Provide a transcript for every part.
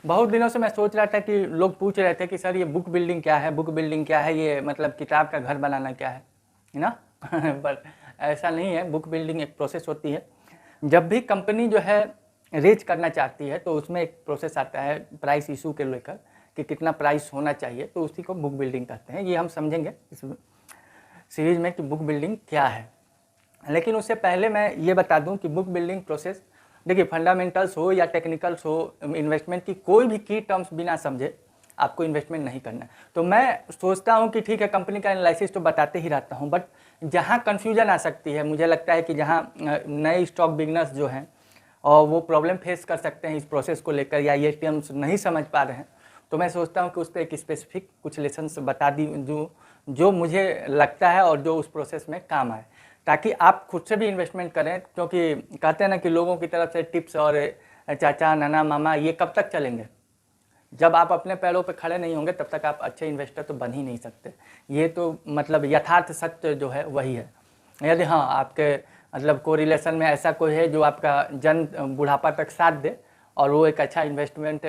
बहुत दिनों से मैं सोच रहा था कि लोग पूछ रहे थे कि सर ये बुक बिल्डिंग क्या है, बुक बिल्डिंग क्या है, ये मतलब किताब का घर बनाना क्या है ना। पर ऐसा नहीं है। बुक बिल्डिंग एक प्रोसेस होती है। जब भी कंपनी जो है रेज करना चाहती है तो उसमें एक प्रोसेस आता है प्राइस इशू के लेकर कि कितना प्राइस होना चाहिए, तो उसी को बुक बिल्डिंग कहते हैं। ये हम समझेंगे इस सीरीज में कि बुक बिल्डिंग क्या है। लेकिन उससे पहले मैं ये बता दूं कि बुक बिल्डिंग प्रोसेस, देखिए फंडामेंटल्स हो या टेक्निकल्स हो, इन्वेस्टमेंट की कोई भी की टर्म्स बिना समझे आपको इन्वेस्टमेंट नहीं करना है। तो मैं सोचता हूं कि ठीक है, कंपनी का एनालिसिस तो बताते ही रहता हूं, बट जहां कन्फ्यूजन आ सकती है, मुझे लगता है कि जहां नए स्टॉक बिगनर्स जो हैं और वो प्रॉब्लम फेस कर सकते हैं इस प्रोसेस को लेकर, या ये टर्म्स नहीं समझ पा रहे हैं, तो मैं सोचता हूँ कि उस पर एक स्पेसिफिक कुछ लेसन्स बता दी जो मुझे लगता है और जो उस प्रोसेस में काम आए, ताकि आप खुद से भी इन्वेस्टमेंट करें। क्योंकि कहते हैं ना कि लोगों की तरफ से टिप्स और चाचा नाना मामा ये कब तक चलेंगे। जब आप अपने पैरों पर खड़े नहीं होंगे तब तक आप अच्छे इन्वेस्टर तो बन ही नहीं सकते। ये तो मतलब यथार्थ सत्य जो है वही है। यदि हाँ आपके मतलब कोरिलेशन में ऐसा कोई है जो आपका जन बुढ़ापा तक साथ दे और वो एक अच्छा इन्वेस्टमेंट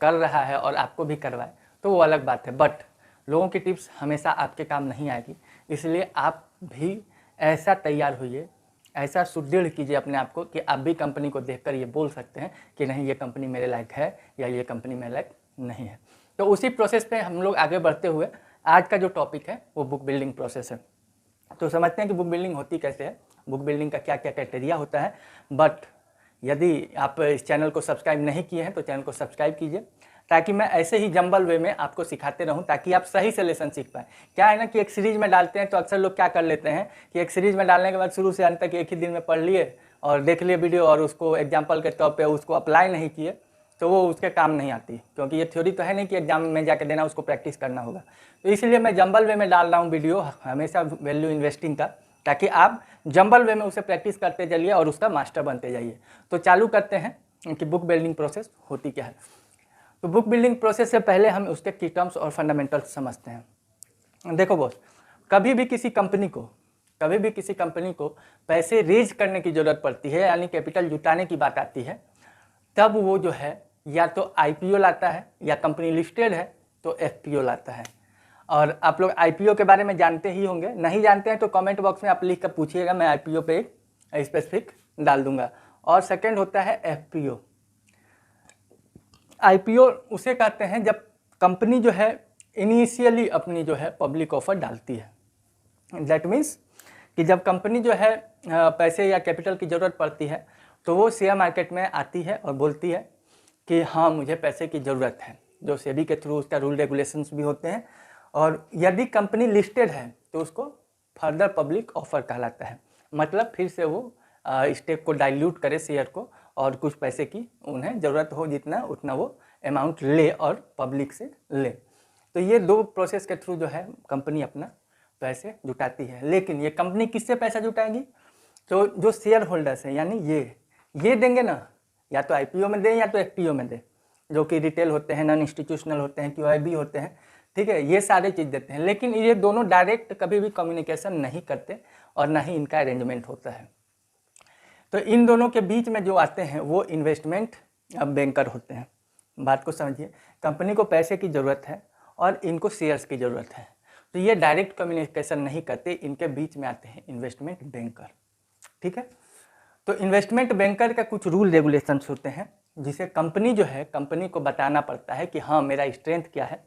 कर रहा है और आपको भी करवाए, तो वो अलग बात है। बट लोगों की टिप्स हमेशा आपके काम नहीं आएगी, इसलिए आप भी ऐसा तैयार होइए, ऐसा सुदृढ़ कीजिए अपने आप को कि आप भी कंपनी को देखकर ये बोल सकते हैं कि नहीं ये कंपनी मेरे लायक है या ये कंपनी मेरे लायक नहीं है। तो उसी प्रोसेस पे हम लोग आगे बढ़ते हुए आज का जो टॉपिक है वो बुक बिल्डिंग प्रोसेस है। तो समझते हैं कि बुक बिल्डिंग होती कैसे है, बुक बिल्डिंग का क्या क्या क्राइटेरिया होता है। बट यदि आप इस चैनल को सब्सक्राइब नहीं किए हैं तो चैनल को सब्सक्राइब कीजिए, ताकि मैं ऐसे ही जंबल वे में आपको सिखाते रहूं, ताकि आप सही से लेसन सीख पाएँ। क्या है ना कि एक सीरीज में डालते हैं तो अक्सर लोग क्या कर लेते हैं कि एक सीरीज में डालने के बाद शुरू से अंत तक एक ही दिन में पढ़ लिए और देख लिए वीडियो और उसको एग्जाम्पल के तौर पर उसको अप्लाई नहीं किए, तो वो उसके काम नहीं आती। क्योंकि ये थ्योरी तो है नहीं कि एग्जाम में जाकर देना, उसको प्रैक्टिस करना होगा। तो इसलिए मैं जंबल वे में डाल रहा हूँ वीडियो हमेशा वैल्यू इन्वेस्टिंग का, ताकि आप जंबल वे में उसे प्रैक्टिस करते चलिए और उसका मास्टर बनते जाइए। तो चालू करते हैं कि बुक बिल्डिंग प्रोसेस होती क्या है। तो बुक बिल्डिंग प्रोसेस से पहले हम उसके की टर्म्स और फंडामेंटल्स समझते हैं। देखो बॉस, कभी भी किसी कंपनी को पैसे रेज करने की ज़रूरत पड़ती है, यानी कैपिटल जुटाने की बात आती है, तब वो जो है या तो आईपीओ लाता है, या कंपनी लिस्टेड है तो एफपीओ लाता है। और आप लोग आईपीओ के बारे में जानते ही होंगे, नहीं जानते हैं तो कमेंट बॉक्स में आप लिख कर पूछिएगा, मैं आईपीओ पे एक स्पेसिफिक डाल दूंगा। और सेकंड होता है एफपीओ। आईपीओ उसे कहते हैं जब कंपनी जो है इनिशियली अपनी जो है पब्लिक ऑफर डालती है। दैट मीन्स कि जब कंपनी जो है पैसे या कैपिटल की ज़रूरत पड़ती है तो वो शेयर मार्केट में आती है और बोलती है कि हाँ मुझे पैसे की ज़रूरत है, जो सेबी के थ्रू उसका रूल रेगुलेशंस भी होते हैं। और यदि कंपनी लिस्टेड है तो उसको फर्दर पब्लिक ऑफर कहलाता है। मतलब फिर से वो स्टेक को डाइल्यूट करे शेयर को, और कुछ पैसे की उन्हें ज़रूरत हो जितना उतना वो अमाउंट ले और पब्लिक से ले। तो ये दो प्रोसेस के थ्रू जो है कंपनी अपना पैसे जुटाती है। लेकिन ये कंपनी किससे पैसा जुटाएगी? तो जो शेयर होल्डर्स हैं, यानी ये देंगे ना, या तो आईपीओ में दें या तो एफपीओ में दें, जो कि रिटेल होते हैं, नॉन इंस्टीट्यूशनल होते हैं, क्यूआईबी होते हैं, ठीक है, ये सारे चीज़ देते हैं। लेकिन ये दोनों डायरेक्ट कभी भी कम्युनिकेशन नहीं करते और ना ही इनका अरेंजमेंट होता है। तो इन दोनों के बीच में जो आते हैं वो इन्वेस्टमेंट बैंकर होते हैं। बात को समझिए, कंपनी को पैसे की ज़रूरत है और इनको शेयर्स की ज़रूरत है, तो ये डायरेक्ट कम्युनिकेशन नहीं करते, इनके बीच में आते हैं इन्वेस्टमेंट बैंकर। ठीक है, तो इन्वेस्टमेंट बैंकर का कुछ रूल रेगुलेशंस होते हैं, जिसे कंपनी जो है कंपनी को बताना पड़ता है कि हाँ मेरा स्ट्रेंथ क्या है,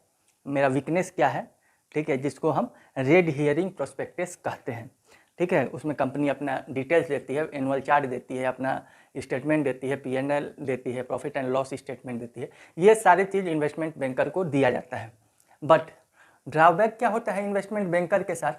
मेरा वीकनेस क्या है। ठीक है, जिसको हम रेड हियरिंग प्रोस्पेक्टस कहते हैं। ठीक है, उसमें कंपनी अपना डिटेल्स देती है, एनुअल चार्ट देती है, अपना स्टेटमेंट देती है, पीएनएल देती है, प्रॉफिट एंड लॉस स्टेटमेंट देती है। ये सारी चीज़ इन्वेस्टमेंट बैंकर को दिया जाता है। बट ड्रॉबैक क्या होता है इन्वेस्टमेंट बैंकर के साथ?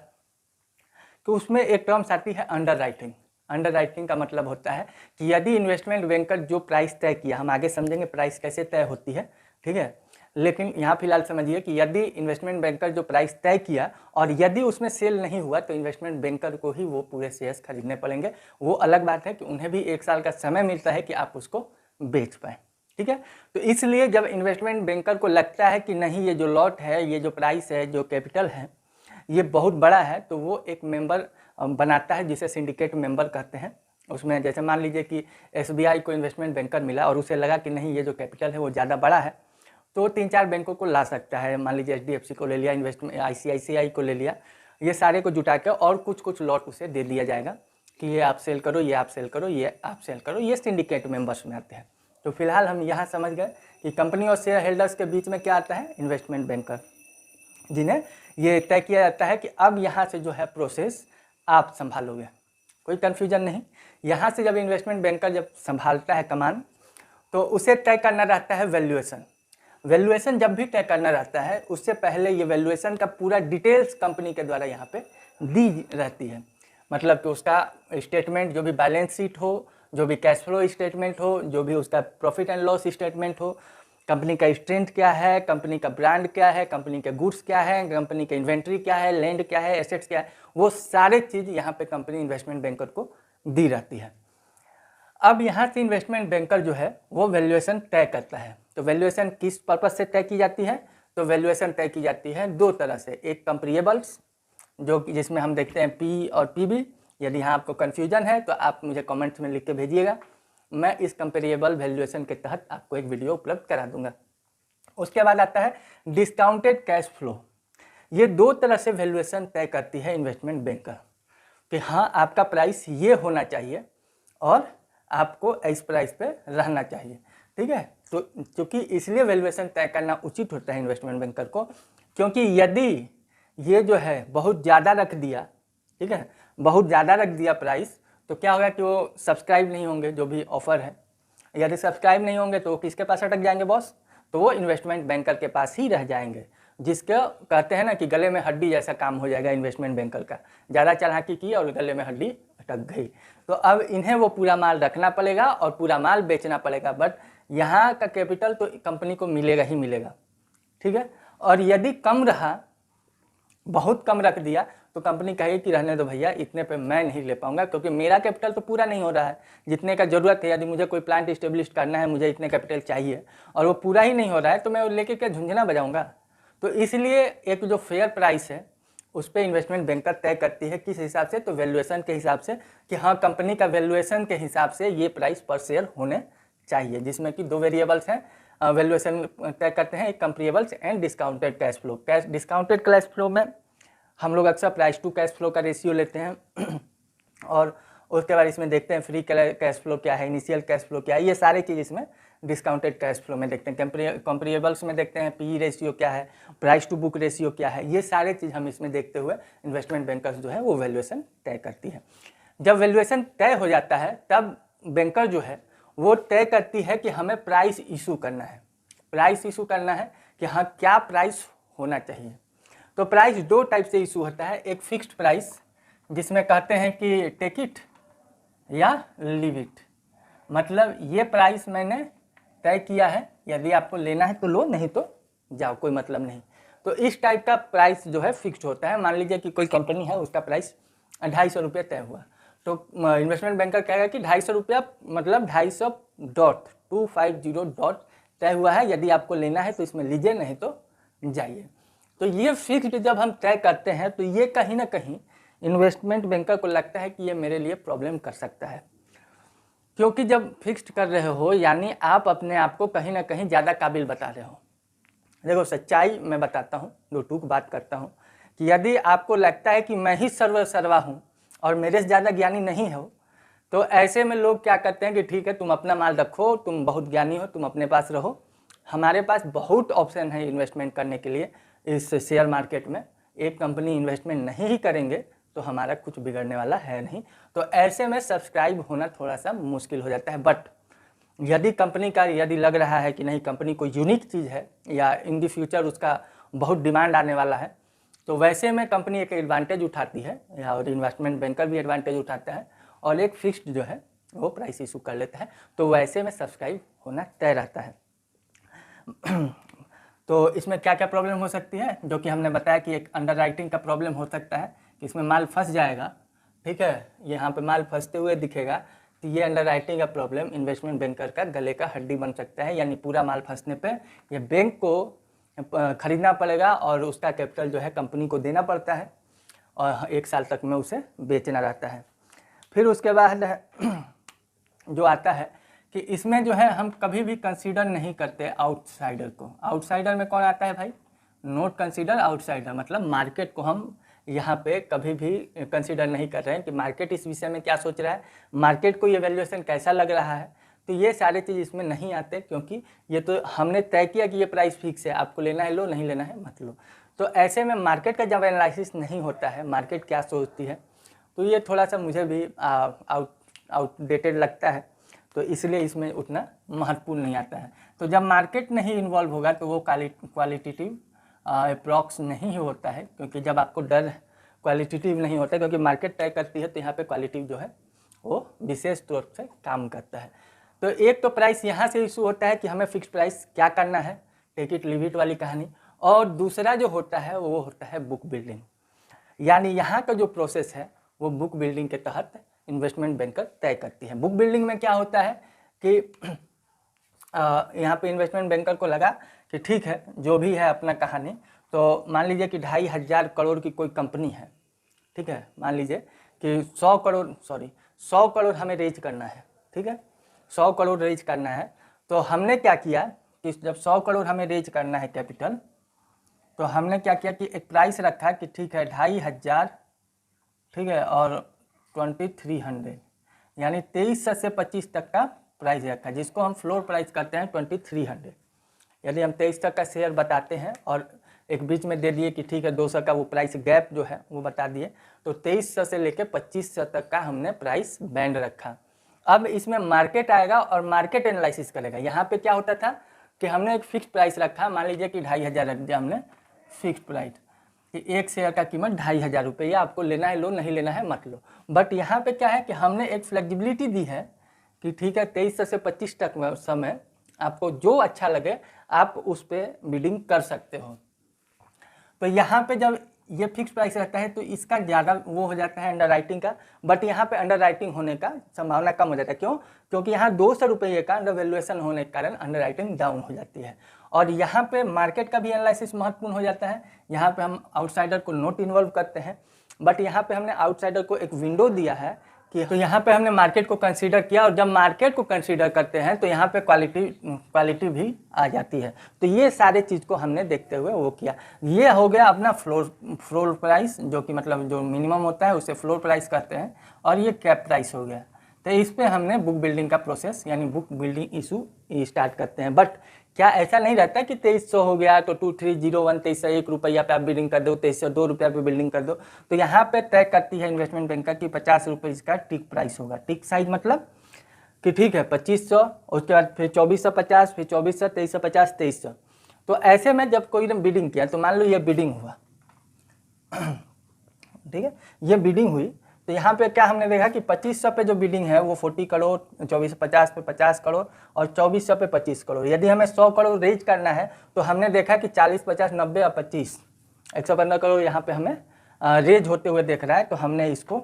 तो उसमें एक टर्म्स आती है अंडर राइटिंग। अंडर राइटिंग का मतलब होता है कि यदि इन्वेस्टमेंट बैंकर जो प्राइस तय किया, हम आगे समझेंगे प्राइस कैसे तय होती है, ठीक है, लेकिन यहाँ फिलहाल समझिए कि यदि इन्वेस्टमेंट बैंकर जो प्राइस तय किया और यदि उसमें सेल नहीं हुआ तो इन्वेस्टमेंट बैंकर को ही वो पूरे शेयर्स खरीदने पड़ेंगे। वो अलग बात है कि उन्हें भी 1 साल का समय मिलता है कि आप उसको बेच पाएँ। ठीक है, तो इसलिए जब इन्वेस्टमेंट बैंकर को लगता है कि नहीं ये जो लॉट है, ये जो प्राइस है, जो कैपिटल है, ये बहुत बड़ा है, तो वो एक मेंबर बनाता है जिसे सिंडिकेट मेंबर कहते हैं। उसमें जैसे मान लीजिए कि एसबीआई को इन्वेस्टमेंट बैंकर मिला और उसे लगा कि नहीं ये जो कैपिटल है वो ज़्यादा बड़ा है, तो 3-4 बैंकों को ला सकता है। मान लीजिए HDFC को ले लिया, इन्वेस्टमेंट ICICI को ले लिया, ये सारे को जुटा के और कुछ लॉट उसे दे दिया जाएगा कि ये आप सेल करो, ये आप सेल करो, ये आप सेल करो। ये सिंडिकेट मेंबर्स में आते हैं। तो फिलहाल हम यहाँ समझ गए कि कंपनी और शेयर होल्डर्स के बीच में क्या आता है, इन्वेस्टमेंट बैंकर, जिन्हें ये तय किया जाता है कि अब यहाँ से जो है प्रोसेस आप संभालोगे, कोई कन्फ्यूजन नहीं। यहाँ से जब इन्वेस्टमेंट बैंकर जब संभालता है कमान, तो उसे तय करना रहता है वैल्यूएशन। वैल्यूएशन जब भी तय करना रहता है, उससे पहले ये वैल्यूएशन का पूरा डिटेल्स कंपनी के द्वारा यहाँ पे दी रहती है। मतलब कि उसका स्टेटमेंट, जो भी बैलेंस शीट हो, जो भी कैश फ्लो स्टेटमेंट हो, जो भी उसका प्रॉफिट एंड लॉस स्टेटमेंट हो, कंपनी का स्ट्रेंथ क्या है, कंपनी का ब्रांड क्या है, कंपनी के गुड्स क्या है, कंपनी के इन्वेंट्री क्या है, लैंड क्या है, एसेट्स क्या है, वो सारे चीज़ यहाँ पे कंपनी इन्वेस्टमेंट बैंकर को दी रहती है। अब यहाँ से इन्वेस्टमेंट बैंकर जो है वो वैल्यूएशन तय करता है। तो वैल्यूएशन किस पर्पज से तय की जाती है, तो वैल्यूएशन तय की जाती है दो तरह से। एक कंपेरेबल्स, जो जिसमें हम देखते हैं पी और पीबी। यदि यहाँ आपको कन्फ्यूजन है तो आप मुझे कमेंट्स में लिख के भेजिएगा, मैं इस कंपेरेबल वैल्यूएशन के तहत आपको एक वीडियो उपलब्ध करा दूंगा। उसके बाद आता है डिस्काउंटेड कैश फ्लो। ये दो तरह से वैल्यूएशन तय करती है इन्वेस्टमेंट बैंकर कि हाँ आपका प्राइस ये होना चाहिए और आपको इस प्राइस पे रहना चाहिए, ठीक है। तो क्योंकि इसलिए वैल्यूएशन तय करना उचित होता है इन्वेस्टमेंट बैंकर को, क्योंकि यदि ये जो है बहुत ज़्यादा रख दिया, ठीक है, बहुत ज़्यादा रख दिया प्राइस, तो क्या होगा कि वो सब्सक्राइब नहीं होंगे जो भी ऑफ़र है। यदि सब्सक्राइब नहीं होंगे तो वो किसके पास अटक जाएंगे बॉस, तो वो इन्वेस्टमेंट बैंकर के पास ही रह जाएंगे, जिसके कहते हैं ना कि गले में हड्डी जैसा काम हो जाएगा इन्वेस्टमेंट बैंकर का। ज़्यादा चालाकी की और गले में हड्डी अटक गई, तो अब इन्हें वो पूरा माल रखना पड़ेगा और पूरा माल बेचना पड़ेगा, बट यहाँ का कैपिटल तो कंपनी को मिलेगा ही मिलेगा, ठीक है। और यदि कम रहा, बहुत कम रख दिया, तो कंपनी कहेगी कि रहने दो भैया, इतने पे मैं नहीं ले पाऊंगा, क्योंकि मेरा कैपिटल तो पूरा नहीं हो रहा है जितने का ज़रूरत है। यदि मुझे कोई प्लांट इस्टेब्लिश करना है, मुझे इतने कैपिटल चाहिए और वो पूरा ही नहीं हो रहा है, तो मैं लेके क्या झुंझुना बजाऊंगा। तो इसलिए एक जो फेयर प्राइस है उस पर इन्वेस्टमेंट बैंकर तय करती है, किस हिसाब से, तो वैल्यूएशन के हिसाब से, कि हाँ कंपनी का वैल्यूएशन के हिसाब से ये प्राइस पर शेयर होने चाहिए, जिसमें कि दो वेरिएबल्स हैं वैल्यूएशन तय करते हैं, एक कंपेरेबल्स and discounted cash flow. Discounted cash flow में हम लोग अक्सर प्राइस टू कैश फ्लो का रेशियो लेते हैं और उसके बाद इसमें देखते हैं फ्री कैश फ्लो क्या है, इनिशियल कैश फ्लो क्या है, ये सारे चीज़ इसमें डिस्काउंटेड कैश फ्लो में देखते हैं। कंपेरेबल्स में देखते हैं पी रेशियो क्या है, प्राइस टू बुक रेशियो क्या है, ये सारे चीज़ हम इसमें देखते हुए इन्वेस्टमेंट बैंकर्स जो है वो वैल्यूएशन तय करती है। जब वैल्यूएशन तय हो जाता है तब बैंकर जो है वो तय करती है कि हमें प्राइस इशू करना है। प्राइस इशू करना है कि हाँ क्या प्राइस होना चाहिए। तो प्राइस दो टाइप से इशू होता है, एक फिक्स्ड प्राइस जिसमें कहते हैं कि टेक इट या लीव इट, मतलब ये प्राइस मैंने तय किया है, यदि आपको लेना है तो लो, नहीं तो जाओ, कोई मतलब नहीं। तो इस टाइप का प्राइस जो है फिक्स्ड होता है। मान लीजिए कि कोई कंपनी है, उसका प्राइस 250 रुपये तय हुआ, तो इन्वेस्टमेंट बैंकर कहेगा कि 250 रुपया मतलब 250.250 डॉट तय हुआ है, यदि आपको लेना है तो इसमें लीजिए, नहीं तो जाइए। तो ये फिक्स्ड जब हम तय करते हैं तो ये कहीं ना कहीं इन्वेस्टमेंट बैंकर को लगता है कि ये मेरे लिए प्रॉब्लम कर सकता है, क्योंकि जब फिक्स्ड कर रहे हो यानी आप अपने आप को कहीं ना कहीं ज़्यादा काबिल बता रहे हो। देखो सच्चाई मैं बताता हूँ, दो टूक बात करता हूँ कि यदि आपको लगता है कि मैं ही सर्वा हूँ और मेरे से ज़्यादा ज्ञानी नहीं हो, तो ऐसे में लोग क्या करते हैं कि ठीक है तुम अपना माल रखो, तुम बहुत ज्ञानी हो, तुम अपने पास रहो, हमारे पास बहुत ऑप्शन है इन्वेस्टमेंट करने के लिए इस शेयर मार्केट में। एक कंपनी इन्वेस्टमेंट नहीं ही करेंगे तो हमारा कुछ बिगड़ने वाला है नहीं। तो ऐसे में सब्सक्राइब होना थोड़ा सा मुश्किल हो जाता है। बट यदि कंपनी का यदि लग रहा है कि नहीं कंपनी कोई यूनिक चीज़ है या इन द फ्यूचर उसका बहुत डिमांड आने वाला है, तो वैसे में कंपनी एक एडवांटेज उठाती है या और इन्वेस्टमेंट बैंकर भी एडवांटेज उठाता है और एक फिक्स्ड जो है वो प्राइस इशू कर लेता है। तो वैसे में सब्सक्राइब होना तय रहता है। तो इसमें क्या क्या प्रॉब्लम हो सकती है, जो कि हमने बताया कि एक अंडर राइटिंग का प्रॉब्लम हो सकता है कि इसमें माल फंस जाएगा, ठीक है, यहाँ पे माल फंसते हुए दिखेगा, तो ये अंडर राइटिंग का प्रॉब्लम इन्वेस्टमेंट बैंकर का गले का हड्डी बन सकता है। यानी पूरा माल फंसने पे ये बैंक को खरीदना पड़ेगा और उसका कैपिटल जो है कंपनी को देना पड़ता है और 1 साल तक में उसे बेचना रहता है। फिर उसके बाद जो आता है कि इसमें जो है हम कभी भी कंसीडर नहीं करते आउटसाइडर को। आउटसाइडर में कौन आता है भाई? नोट कंसीडर आउटसाइडर, मतलब मार्केट को हम यहाँ पे कभी भी कंसीडर नहीं कर रहे हैं कि मार्केट इस विषय में क्या सोच रहा है, मार्केट को ये वैल्यूएशन कैसा लग रहा है। तो ये सारे चीज़ इसमें नहीं आते, क्योंकि ये तो हमने तय किया कि ये प्राइस फिक्स है, आपको लेना है लो, नहीं लेना है मत लो। तो ऐसे में मार्केट का जब एनालिसिस नहीं होता है, मार्केट क्या सोचती है, तो ये थोड़ा सा मुझे भी आउटडेटेड लगता है, तो इसलिए इसमें उतना महत्वपूर्ण नहीं आता है। तो जब मार्केट नहीं इन्वॉल्व होगा तो वो क्वालिटेटिव अप्रॉक्स नहीं होता है, क्योंकि जब आपको डर क्वालिटेटिव नहीं होता है, क्योंकि मार्केट तय करती है, तो यहाँ पे क्वालिटेटिव जो है वो विशेष तौर से काम करता है। तो एक तो प्राइस यहाँ से इशू होता है कि हमें फिक्स प्राइस क्या करना है, टेक इट लीव इट वाली कहानी। और दूसरा जो होता है वो होता है बुक बिल्डिंग, यानी यहाँ का जो प्रोसेस है वो बुक बिल्डिंग के तहत इन्वेस्टमेंट बैंकर तय करती है। बुक बिल्डिंग में क्या होता है कि यहाँ पे इन्वेस्टमेंट बैंकर को लगा कि ठीक है जो भी है अपना कहानी, तो मान लीजिए कि 2,500 करोड़ की कोई कंपनी है, ठीक है, मान लीजिए कि 100 करोड़ हमें रेज करना है, ठीक है, 100 करोड़ रेज करना है। तो हमने क्या किया कि जब 100 करोड़ हमें रेज करना है कैपिटल, तो हमने क्या किया कि एक प्राइस रखा कि ठीक है 2,500, ठीक है, और 2,300, यानी 2300 से 25 तक का प्राइस रखा, जिसको हम फ्लोर प्राइस करते हैं 2,300। यदि हम 23 तक का शेयर बताते हैं और एक बीच में दे दिए कि ठीक है 200 का वो प्राइस गैप जो है वो बता दिए, तो 2300 से लेकर 2500 तक का हमने प्राइस बैंड रखा। अब इसमें मार्केट आएगा और मार्केट एनालिसिस करेगा। यहाँ पे क्या होता था कि हमने एक फिक्स प्राइस रखा, मान लीजिए कि 2,500 रख दिया हमने फिक्स प्राइस कि एक शेयर का कीमत 2,500 रुपये, आपको लेना है लो, नहीं लेना है मत लो। बट यहाँ पे क्या है कि हमने एक फ्लेक्सिबिलिटी दी है कि ठीक है 2300 से 25 तक में समय आपको जो अच्छा लगे आप उस पर बिडिंग कर सकते हो। तो यहाँ पे जब ये फिक्स प्राइस रहता है तो इसका ज़्यादा वो हो जाता है अंडर राइटिंग का, बट यहाँ पे अंडर राइटिंग होने का संभावना कम हो जाता है। क्यों? क्योंकि यहाँ 200 रुपये का अंडर वैल्यूएशन होने के कारण अंडर राइटिंग डाउन हो जाती है। और यहाँ पे मार्केट का भी एनालिसिस महत्वपूर्ण हो जाता है। यहाँ पे हम आउटसाइडर को नोट इन्वॉल्व करते हैं, बट यहाँ पे हमने आउटसाइडर को एक विंडो दिया है कि तो यहाँ पे हमने मार्केट को कंसीडर किया, और जब मार्केट को कंसीडर करते हैं तो यहाँ पे क्वालिटी भी आ जाती है। तो ये सारे चीज़ को हमने देखते हुए वो किया। ये हो गया अपना फ्लोर प्राइस, जो कि मतलब जो मिनिमम होता है उसे फ्लोर प्राइस कहते हैं, और ये कैप प्राइस हो गया। तो इस पर हमने बुक बिल्डिंग का प्रोसेस यानी बुक बिल्डिंग इशू स्टार्ट करते हैं। बट क्या ऐसा नहीं रहता कि 2300 हो गया तो 2301 2300 1 रुपया पे आप बिल्डिंग कर दो, 2300 2 रुपया पे बिल्डिंग कर दो। तो यहाँ पे तय करती है इन्वेस्टमेंट बैंक का कि 50 रुपये इसका टिक प्राइस होगा। टिक साइज मतलब कि ठीक है 2500, उसके बाद फिर 2450, फिर 2400, 2350, 2300। तो ऐसे में जब कोई ने बिडिंग किया, तो मान लो ये बिडिंग हुआ, ठीक है, ये बिडिंग हुई, तो यहाँ पे क्या हमने देखा कि 2500 पे जो बिडिंग है वो 40 करोड़, 2450 पे 50 करोड़ और 2400 पे 25 करोड़। यदि हमें 100 करोड़ रेज करना है तो हमने देखा कि 40, 50, 90 और 25 115 करोड़ यहाँ पे हमें रेज होते हुए देख रहा है। तो हमने इसको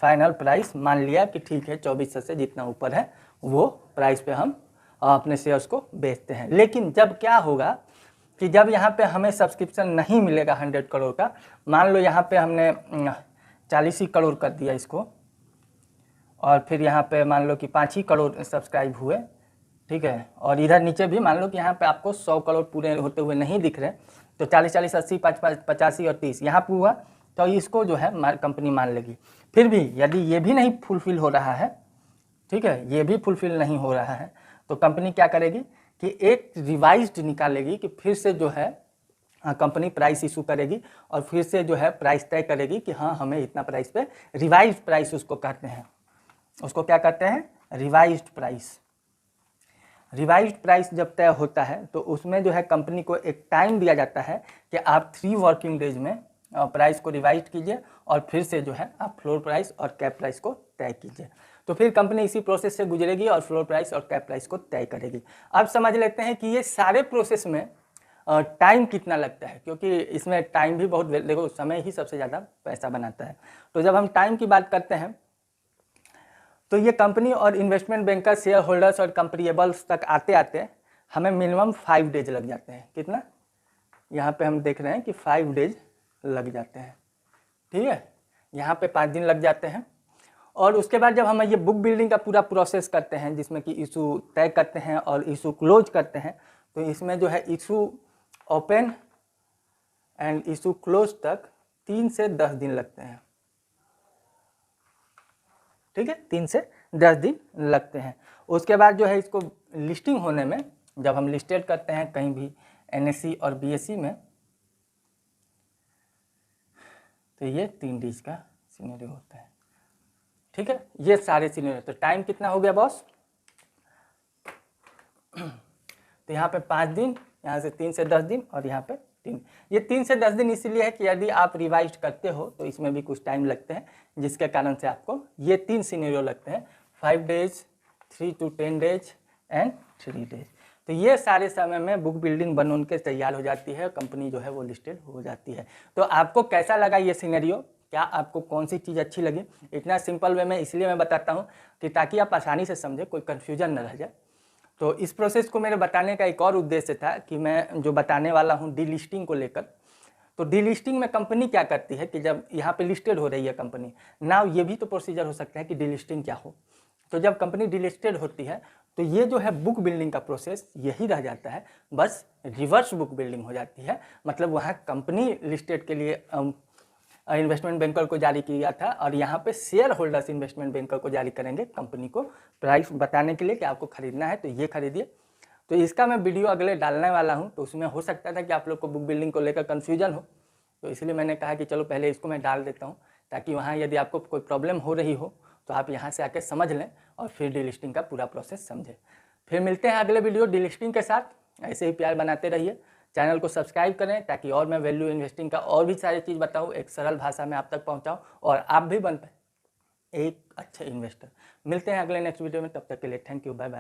फाइनल प्राइस मान लिया कि ठीक है 2400 से जितना ऊपर है वो प्राइस पे हम अपने शेयर्स को बेचते हैं। लेकिन जब क्या होगा कि जब यहाँ पे हमें सब्सक्रिप्शन नहीं मिलेगा 100 करोड़ का, मान लो यहाँ पे हमने 40 ही करोड़ कर दिया इसको, और फिर यहाँ पे मान लो कि 5 ही करोड़ सब्सक्राइब हुए, ठीक है, और इधर नीचे भी मान लो कि यहाँ पे आपको 100 करोड़ पूरे होते हुए नहीं दिख रहे, तो 40, 40, 80, 85 और 30 यहाँ पे हुआ, तो इसको जो है कंपनी मान लेगी। फिर भी यदि ये भी नहीं फुलफिल हो रहा है, ठीक है, ये भी फुलफिल नहीं हो रहा है, तो कंपनी क्या करेगी कि एक रिवाइज्ड निकालेगी कि फिर से जो है कंपनी प्राइस इशू करेगी और फिर से जो है प्राइस तय करेगी कि हाँ हमें इतना प्राइस पे, रिवाइज्ड प्राइस उसको कहते हैं। उसको क्या कहते हैं? Revised price. रिवाइज्ड प्राइस जब तय होता है तो उसमें जो है कंपनी को एक टाइम दिया जाता है कि आप 3 वर्किंग डेज में प्राइस को रिवाइज कीजिए और फिर से जो है आप फ्लोर प्राइस और कैप प्राइस को तय कीजिए। तो फिर कंपनी इसी प्रोसेस से गुजरेगी और फ्लोर प्राइस और कैप प्राइस को तय करेगी। अब समझ लेते हैं कि ये सारे प्रोसेस में टाइम कितना लगता है, क्योंकि इसमें टाइम भी बहुत, देखो समय ही सबसे ज़्यादा पैसा बनाता है। तो जब हम टाइम की बात करते हैं तो ये कंपनी और इन्वेस्टमेंट बैंकर शेयर होल्डर्स और कंपेरेबल्स तक आते आते हमें मिनिमम 5 डेज लग जाते हैं। कितना? यहाँ पे हम देख रहे हैं कि 5 डेज लग जाते हैं, ठीक है, यहाँ पे 5 दिन लग जाते हैं। और उसके बाद जब हम ये बुक बिल्डिंग का पूरा प्रोसेस करते हैं, जिसमें कि इशू तय करते हैं और इशू क्लोज करते हैं, तो इसमें जो है issue open and issue close तक 3 से 10 दिन लगते हैं। ठीक है, 3 से 10 दिन लगते हैं। उसके बाद जो है इसको लिस्टिंग होने में, जब हम लिस्टेड करते हैं कहीं भी NSE और BSE में, तो ये 3 डेज का सिनेरियो होता है। ठीक है, ये सारे सिनेरियो। तो टाइम कितना हो गया बॉस? तो यहाँ पे 5 दिन, यहाँ से 3 से 10 दिन और यहाँ पे 3। ये 3 से 10 दिन इसीलिए है कि यदि आप रिवाइज करते हो तो इसमें भी कुछ टाइम लगते हैं, जिसके कारण से आपको ये 3 सिनेरियो लगते हैं, 5 days, 3 to 10 days and 3 days. तो ये सारे समय में बुक बिल्डिंग बन के तैयार हो जाती है, कंपनी जो है वो लिस्टेड हो जाती है। तो आपको कैसा लगा ये सिनेरियो? क्या आपको कौन सी चीज़ अच्छी लगी? इतना सिंपल वे में इसलिए मैं बताता हूँ कि ताकि आप आसानी से समझे, कोई कन्फ्यूजन न रह जाए। तो इस प्रोसेस को मेरे बताने का एक और उद्देश्य था कि मैं जो बताने वाला हूँ डीलिस्टिंग को लेकर। तो डीलिस्टिंग में कंपनी क्या करती है कि जब यहाँ पे लिस्टेड हो रही है कंपनी, नाउ ये भी तो प्रोसीजर हो सकता है कि डीलिस्टिंग क्या हो। तो जब कंपनी डीलिस्टेड होती है तो ये जो है बुक बिल्डिंग का प्रोसेस यही रह जाता है, बस रिवर्स बुक बिल्डिंग हो जाती है। मतलब वहाँ कंपनी लिस्टेड के लिए इन्वेस्टमेंट बैंकर को जारी किया था और यहाँ पे शेयर होल्डर्स इन्वेस्टमेंट बैंकर को जारी करेंगे कंपनी को प्राइस बताने के लिए कि आपको खरीदना है तो ये खरीदिए। तो इसका मैं वीडियो अगले डालने वाला हूँ, तो उसमें हो सकता था कि आप लोग को बुक बिल्डिंग को लेकर कन्फ्यूजन हो, तो इसलिए मैंने कहा कि चलो पहले इसको मैं डाल देता हूँ, ताकि वहाँ यदि आपको कोई प्रॉब्लम हो रही हो तो आप यहाँ से आके समझ लें और फिर डीलिस्टिंग का पूरा प्रोसेस समझें। फिर मिलते हैं अगले वीडियो डीलिस्टिंग के साथ। ऐसे ही प्यार बनाते रहिए, चैनल को सब्सक्राइब करें ताकि और मैं वैल्यू इन्वेस्टिंग का और भी सारी चीज़ बताऊँ, एक सरल भाषा में आप तक पहुँचाऊँ और आप भी बन पाए एक अच्छे इन्वेस्टर। मिलते हैं अगले नेक्स्ट वीडियो में, तब तक के लिए थैंक यू, बाय बाय।